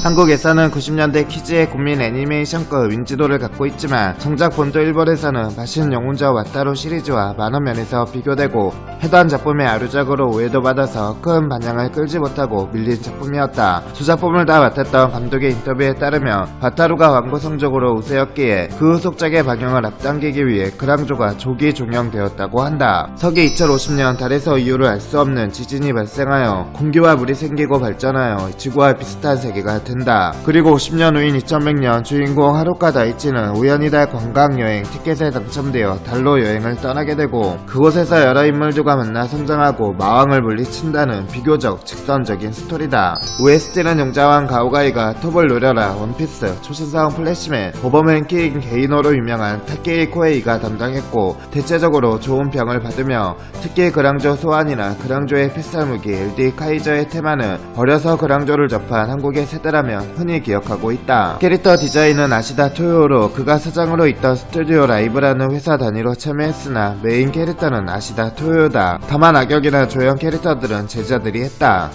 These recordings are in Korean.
한국에서는 90년대 키즈의 국민 애니메이션급 인지도를 갖고 있지만 정작 본토 일본에서는 맛있는 영웅자 와타루 시리즈와 많은 면에서 비교되고 해당 작품의 아류작으로 오해도 받아서 큰 반향을 끌지 못하고 밀린 작품이었다. 두 작품을 다 맡았던 감독의 인터뷰에 따르면 와타루가 완고 성적으로 우세였기에 그 후속작의 방영을 앞당기기 위해 그랑조가 조기 종영되었다고 한다. 서기 2050년 달에서 이유를 알 수 없는 지진이 발생하여 공기와 물이 생기고 발전하여 지구와 비슷한 세계가 된다. 그리고 50년 후인 2100년 주인공 하루카 다이치는 우연히 달 관광여행 티켓에 당첨되어 달로 여행을 떠나게 되고 그곳에서 여러 인물들과 만나 성장하고 마왕을 물리친다는 비교적 직선적인 스토리다. OST는 용자왕 가오가이가 톱을 노려라, 원피스, 초신성 플래시맨, 오버맨 킹 게이노로 유명한 타케이 코에이가 담당했고 대체적으로 좋은 평을 받으며 특히 그랑조 소환이나 그랑조의 필살무기 LD 카이저의 테마는 어려서 그랑조를 접한 한국의 세대라면 흔히 기억하고 있다. 캐릭터 디자인은 아시다 토요로 그가 사장으로 있던 스튜디오 라이브라는 회사 단위로 참여했으나 메인 캐릭터는 아시다 토요다. 다만 악역이나 조형 캐릭터들은 제자들이 했다.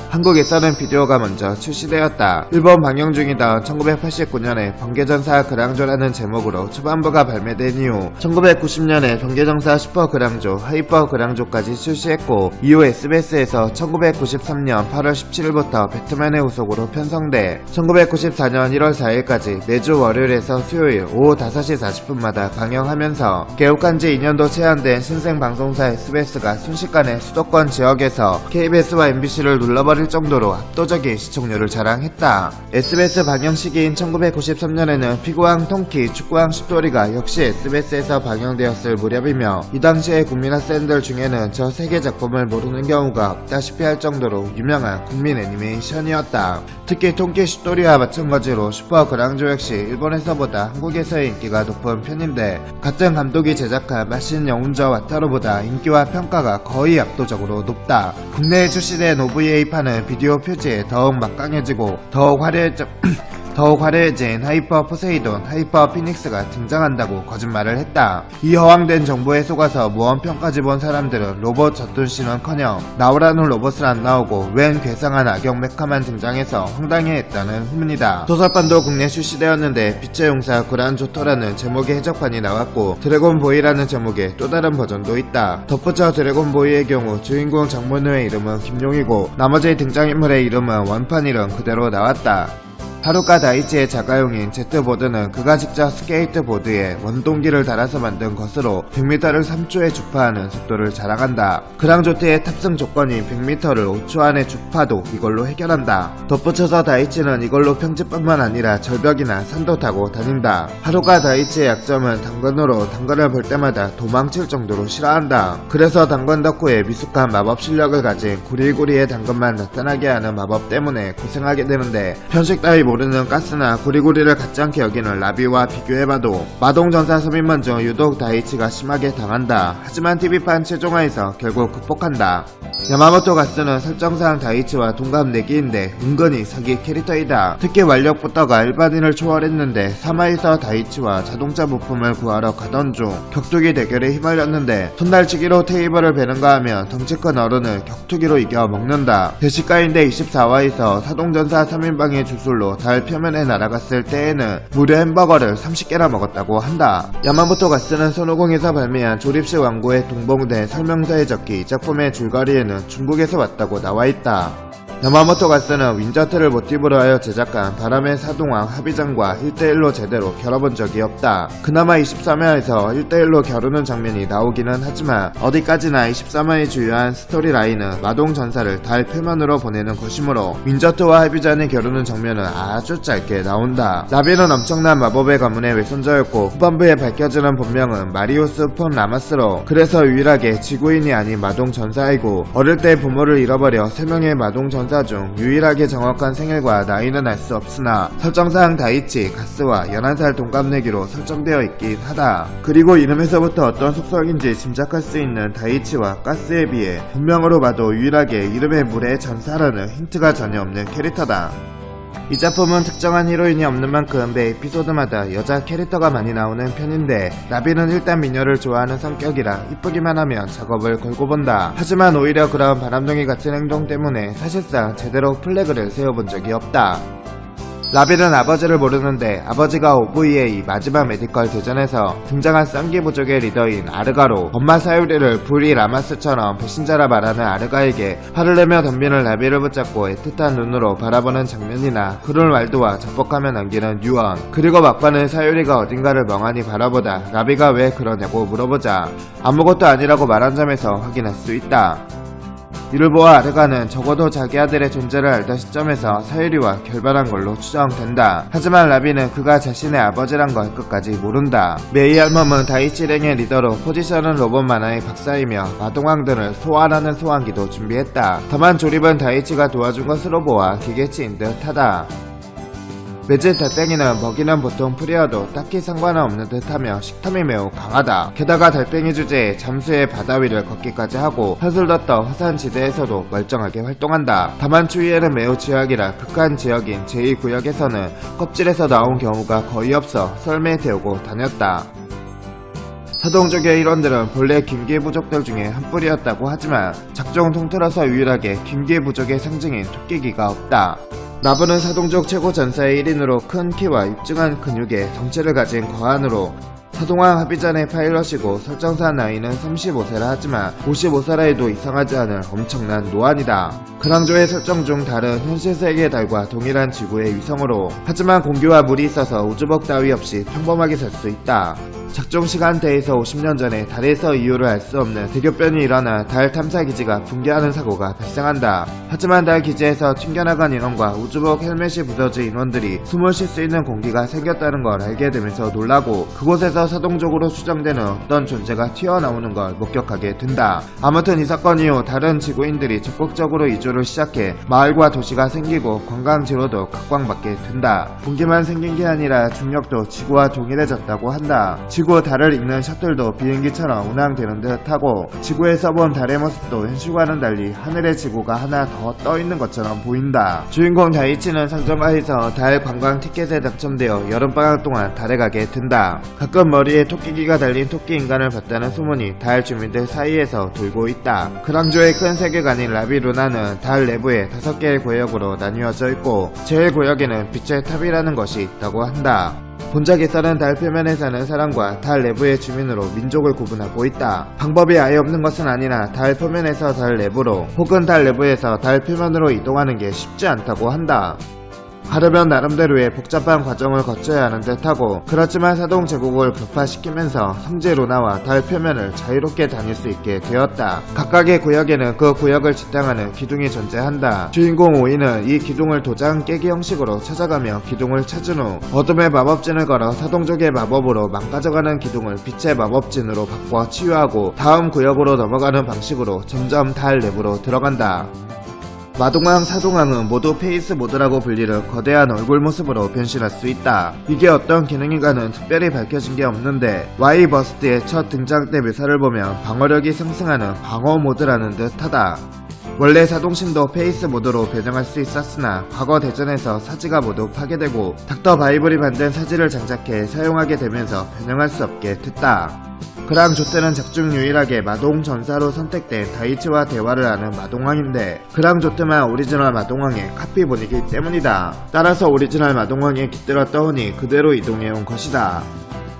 한국에서는 비디오가 먼저 출시되었다. 일본 방영 중이던 1989년에 번개전사 그랑조라는 제목으로 초반부가 발매된 이후 1990년에 번개전사 슈퍼 그랑조, 하이퍼 그랑조까지 출시했고 이후 SBS에서 1993년 8월 17일부터 배트맨의 후속으로 편성돼 1994년 1월 4일까지 매주 월요일에서 수요일 오후 5시 40분마다 방영하면서 개국한 지 2년도 채 안 된 신생 방송사 SBS가 순식간에 수도권 지역에서 KBS와 MBC를 눌러버릴 정도로 압도적인 시청률을 자랑했다. SBS 방영 시기인 1993년에는 피구왕 통키, 축구왕 슛돌이가 역시 SBS에서 방영되었을 무렵이며 이 당시의 국민화 팬들 중에는 저 세 개 작품을 모르는 경우가 없다시피 할 정도로 유명한 국민 애니메이션이었다. 특히 통키 슛돌이와 마찬가지로 슈퍼 그랑조 역시 일본에서보다 한국에서의 인기가 높은 편인데 같은 감독이 제작한 맛있는 영웅자 와타루보다 인기와 평가가 거의 압도적으로 높다. 국내에 출시된 OVA판은 비디오 표지에 더욱 막강해지고 더욱 화려해진 하이퍼 포세이돈, 하이퍼 피닉스가 등장한다고 거짓말을 했다. 이 허황된 정보에 속아서 모험평까지 본 사람들은 로봇 젖둔씨는커녕 나오라는 로봇은 안 나오고 웬 괴상한 악역 메카만 등장해서 황당해했다는 후문이다. 소설판도 국내 출시되었는데 빛의 용사 그란조토라는 제목의 해적판이 나왔고 드래곤보이라는 제목의 또 다른 버전도 있다. 덧붙여 드래곤보이의 경우 주인공 장문우의 이름은 김용이고 나머지 등장인물의 이름은 원판 이름 그대로 나왔다. 하루카 다이치의 자가용인 제트보드는 그가 직접 스케이트보드에 원동기를 달아서 만든 것으로 100m를 3초에 주파하는 속도를 자랑한다. 그랑조트의 탑승 조건이 100m를 5초 안에 주파도 이걸로 해결한다. 덧붙여서 다이치는 이걸로 평지뿐만 아니라 절벽이나 산도 타고 다닌다. 하루카 다이치의 약점은 당근으로 당근을 볼 때마다 도망칠 정도로 싫어한다. 그래서 당근 덕후의 미숙한 마법 실력을 가진 구리구리의 당근만 나타나게 하는 마법 때문에 고생하게 되는데 편식 따위 모르는 가스나 구리구리를 갖지 않게 여기는 라비와 비교해봐도 마동전사 서민만 중 유독 다이치가 심하게 당한다. 하지만 TV판 최종화에서 결국 극복한다. 야마모토 가스는 설정상 다이치와 동갑 내기인데 은근히 사기 캐릭터이다. 특히 완력부터가 일반인을 초월했는데 3화에서 다이치와 자동차 부품을 구하러 가던 중 격투기 대결에 휘말렸는데 손날치기로 테이블을 베는가 하면 덩치 큰 어른을 격투기로 이겨 먹는다. 대식가인데 24화에서 사동전사 3인방의 주술로 달 표면에 날아갔을 때에는 무려 햄버거를 30개나 먹었다고 한다. 야마모토 가스는 손오공에서 발매한 조립식 완고의 동봉된 설명서에 적기 이 작품의 줄거리에는 중국에서 왔다고 나와있다. 야마모토 가스는 윈저트를 모티브로 하여 제작한 바람의 사동왕 하비장과 1대1로 제대로 겨뤄본 적이 없다. 그나마 23화에서 1대1로 겨루는 장면이 나오기는 하지만 어디까지나 23화의 주요한 스토리라인은 마동전사를 달 표면으로 보내는 것이므로 윈저트와 하비장의 겨루는 장면은 아주 짧게 나온다. 나비는 엄청난 마법의 가문의 외손자였고 후반부에 밝혀지는 본명은 마리우스 폰 라마스로 그래서 유일하게 지구인이 아닌 마동전사이고 어릴 때 부모를 잃어버려 3명의 마동전사 중 유일하게 정확한 생일과 나이는 알 수 없으나 설정상 다이치, 가스와 11살 동갑내기로 설정되어 있긴 하다. 그리고 이름에서부터 어떤 속성인지 짐작할 수 있는 다이치와 가스에 비해 본명으로 봐도 유일하게 이름의 물의 전사라는 힌트가 전혀 없는 캐릭터다. 이 작품은 특정한 히로인이 없는 만큼 매 에피소드마다 여자 캐릭터가 많이 나오는 편인데 나비는 일단 미녀를 좋아하는 성격이라 이쁘기만 하면 작업을 걸고 본다. 하지만 오히려 그런 바람둥이 같은 행동 때문에 사실상 제대로 플래그를 세워본 적이 없다. 라빌은 아버지를 모르는데 아버지가 OVA 마지막 메디컬 대전에서 등장한 쌍기 부족의 리더인 아르가로 엄마 사유리를 브리 라마스처럼 배신자라 말하는 아르가에게 화를 내며 덤비는 라빌을 붙잡고 애틋한 눈으로 바라보는 장면이나 그롤왈드와 접촉하며 남기는 유언, 그리고 막판은 사유리가 어딘가를 멍하니 바라보다 라비가 왜 그러냐고 물어보자 아무것도 아니라고 말한 점에서 확인할 수 있다. 이를 보아 아르가는 적어도 자기 아들의 존재를 알던 시점에서 사유리와 결별한 걸로 추정된다. 하지만 라비는 그가 자신의 아버지란 걸 끝까지 모른다. 메이 할멈은 다이치랭의 리더로 포지션은 로봇 만화의 박사이며 마동왕들을 소환하는 소환기도 준비했다. 다만 조립은 다이치가 도와준 것으로 보아 기계치인 듯하다. 매즈 달팽이는 먹이는 보통 풀이어도 딱히 상관은 없는 듯하며 식탐이 매우 강하다. 게다가 달팽이 주제에 잠수의 바다 위를 걷기까지 하고 서슬렀던 화산지대에서도 멀쩡하게 활동한다. 다만 추위에는 매우 취약이라 극한 지역인 제2구역에서는 껍질에서 나온 경우가 거의 없어 썰매에 태우고 다녔다. 서동족의 일원들은 본래 김귀 부족들 중에 한 뿌리였다고 하지만 작종 통틀어서 유일하게 김귀 부족의 상징인 토끼기가 없다. 나부는 사동족 최고 전사의 1인으로 큰 키와 입증한 근육에 덩치를 가진 거한으로 사동왕 합의전의 파일럿이고 설정사 나이는 35세라 하지만 55세라 해도 이상하지 않을 엄청난 노안이다. 그랑조의 설정 중 달은 현실 세계의 달과 동일한 지구의 위성으로, 하지만 공기와 물이 있어서 우주복 따위 없이 평범하게 살 수 있다. 작종 시간대에서 50년 전에 달에서 이유를 알 수 없는 대교변이 일어나 달 탐사 기지가 붕괴하는 사고가 발생한다. 하지만 달 기지에서 튕겨나간 인원과 우주복 헬멧이 부서진 인원들이 숨을 쉴 수 있는 공기가 생겼다는 걸 알게 되면서 놀라고 그곳에서 서동적으로 추정되는 어떤 존재가 튀어나오는 걸 목격하게 된다. 아무튼 이 사건 이후 다른 지구인들이 적극적으로 이주를 시작해 마을과 도시가 생기고 관광지로도 각광받게 된다. 분기만 생긴 게 아니라 중력도 지구와 동일해졌다고 한다. 지구 달을 잇는 셔틀도 비행기처럼 운항되는 듯하고 지구에서 본 달의 모습도 현실과는 달리 하늘의 지구가 하나 더 떠있는 것처럼 보인다. 주인공 다이치는 상점가에서 달 관광 티켓에 당첨되어 여름방학 동안 달에 가게 된다. 가끔 머리에 토끼기가 달린 토끼 인간을 봤다는 소문이 달 주민들 사이에서 돌고 있다. 그랑조의 큰 세계관인 라비루나는 달 내부에 5개의 구역으로 나뉘어져 있고 제일 구역에는 빛의 탑이라는 것이 있다고 한다. 본작에서는 달 표면에 사는 사람과 달 내부의 주민으로 민족을 구분하고 있다. 방법이 아예 없는 것은 아니나 달 표면에서 달 내부로 혹은 달 내부에서 달 표면으로 이동하는 게 쉽지 않다고 한다. 하려면 나름대로의 복잡한 과정을 거쳐야 하는 듯하고, 그렇지만 사동 제국을 격파시키면서 성제 루나와 달 표면을 자유롭게 다닐 수 있게 되었다. 각각의 구역에는 그 구역을 지탱하는 기둥이 존재한다. 주인공 오이는 이 기둥을 도장 깨기 형식으로 찾아가며 기둥을 찾은 후 어둠의 마법진을 걸어 사동족의 마법으로 망가져가는 기둥을 빛의 마법진으로 바꿔 치유하고 다음 구역으로 넘어가는 방식으로 점점 달 내부로 들어간다. 마동왕, 사동왕은 모두 페이스 모드라고 불리는 거대한 얼굴 모습으로 변신할 수 있다. 이게 어떤 기능인가는 특별히 밝혀진 게 없는데 Y 버스트의 첫 등장 때 묘사를 보면 방어력이 상승하는 방어 모드라는 듯하다. 원래 사동신도 페이스 모드로 변형할 수 있었으나 과거 대전에서 사지가 모두 파괴되고 닥터 바이블이 만든 사지를 장착해 사용하게 되면서 변형할 수 없게 됐다. 그랑조트는 작중 유일하게 마동 전사로 선택된 다이치와 대화를 하는 마동왕인데 그랑조트만 오리지널 마동왕의 카피본이기 때문이다. 따라서 오리지널 마동왕에 깃들어 떠오니 그대로 이동해온 것이다.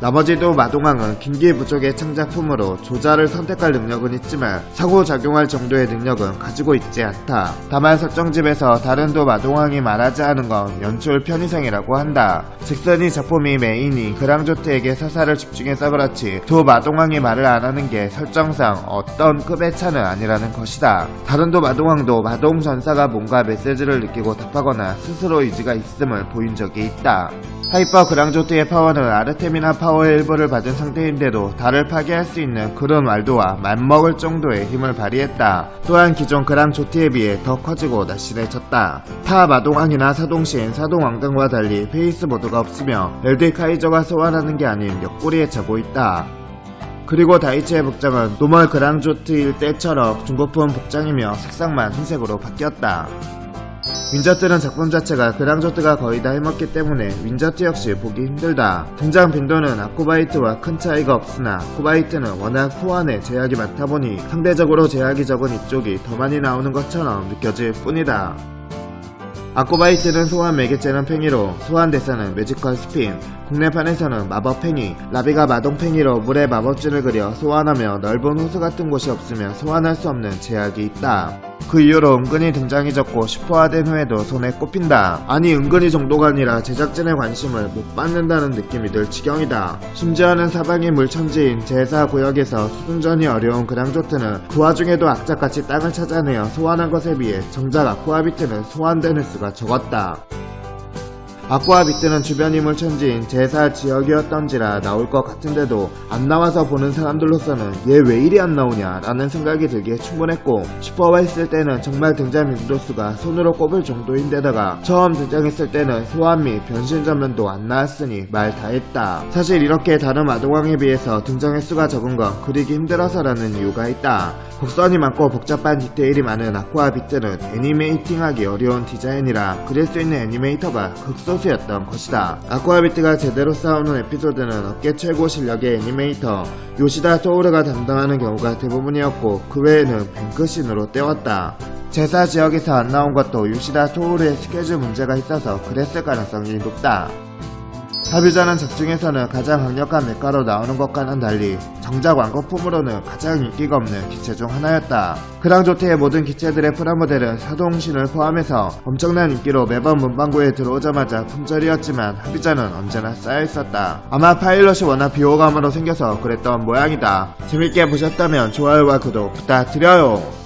나머지도 마동왕은 김귀 부족의 창작품으로 조자를 선택할 능력은 있지만 상호작용할 정도의 능력은 가지고 있지 않다. 다만 설정집에서 다른도 마동왕이 말하지 않은 건 연출 편의성이라고 한다. 직선 이 작품이 메인이 그랑조트에게 서사를 집중해서 그렇지 두 마동왕이 말을 안 하는 게 설정상 어떤 급의 차는 아니라는 것이다. 다른도 마동왕도 마동 전사가 뭔가 메시지를 느끼고 답하거나 스스로 의지가 있음을 보인 적이 있다. 하이퍼 그랑조트의 파워는 아르테미나 파워의 일부를 받은 상태인데도 달을 파괴할 수 있는 그런 말도와 맞먹을 정도의 힘을 발휘했다. 또한 기존 그랑조트에 비해 더 커지고 날씬해졌다. 타 마동왕이나 사동신, 사동왕당과 달리 페이스 모드가 없으며 엘드 카이저가 소환하는 게 아닌 옆구리에 차고 있다. 그리고 다이치의 복장은 노멀 그랑조트일 때처럼 중고품 복장이며 색상만 흰색으로 바뀌었다. 윈저트는 작품 자체가 그랑조트가 거의 다 해먹기 때문에 윈저트 역시 보기 힘들다. 등장 빈도는 아쿠바이트와 큰 차이가 없으나 아쿠바이트는 워낙 소환에 제약이 많다 보니 상대적으로 제약이 적은 이쪽이 더 많이 나오는 것처럼 느껴질 뿐이다. 아쿠바이트는 소환 매개체는 팽이로, 소환 대사는 매지컬 스핀, 국내판에서는 마법 팽이, 라비가 마동 팽이로 물에 마법진을 그려 소환하며 넓은 호수 같은 곳이 없으면 소환할 수 없는 제약이 있다. 그 이후로 은근히 등장이 적고 슈퍼화된 후에도 손에 꼽힌다. 아니 은근히 정도가 아니라 제작진의 관심을 못 받는다는 느낌이 들 지경이다. 심지어는 사방이 물천지인 제4구역에서 수중전이 어려운 그랑조트는 그 와중에도 악착같이 땅을 찾아내어 소환한 것에 비해 정작 아쿠아비트는 소환된 횟수가 적었다. 아쿠아비트는 주변 이물 천지인 제4 지역이었던지라 나올 것 같은데도 안 나와서 보는 사람들로서는 얘 왜 이리 안 나오냐 라는 생각이 들기에 충분했고, 슈퍼화 했을 때는 정말 등장 빈도수가 손으로 꼽을 정도인데다가 처음 등장했을 때는 소환 및 변신 장면도 안 나왔으니 말 다 했다. 사실 이렇게 다른 아동왕에 비해서 등장 횟수가 적은 건 그리기 힘들어서라는 이유가 있다. 곡선이 많고 복잡한 디테일이 많은 아쿠아비트는 애니메이팅하기 어려운 디자인이라 그릴 수 있는 애니메이터가 극소수였던 것이다. 아쿠아비트가 제대로 싸우는 에피소드는 업계 최고 실력의 애니메이터 요시다 토우르가 담당하는 경우가 대부분이었고, 그 외에는 뱅크신으로 때웠다. 제4 지역에서 안 나온 것도 요시다 토우르의 스케줄 문제가 있어서 그랬을 가능성이 높다. 합의자는 작중에서는 가장 강력한 메카로 나오는 것과는 달리 정작 완거품으로는 가장 인기가 없는 기체 중 하나였다. 그랑조트의 모든 기체들의 프라모델은 사동신을 포함해서 엄청난 인기로 매번 문방구에 들어오자마자 품절이었지만 합의자는 언제나 쌓여있었다. 아마 파일럿이 워낙 비호감으로 생겨서 그랬던 모양이다. 재밌게 보셨다면 좋아요와 구독 부탁드려요.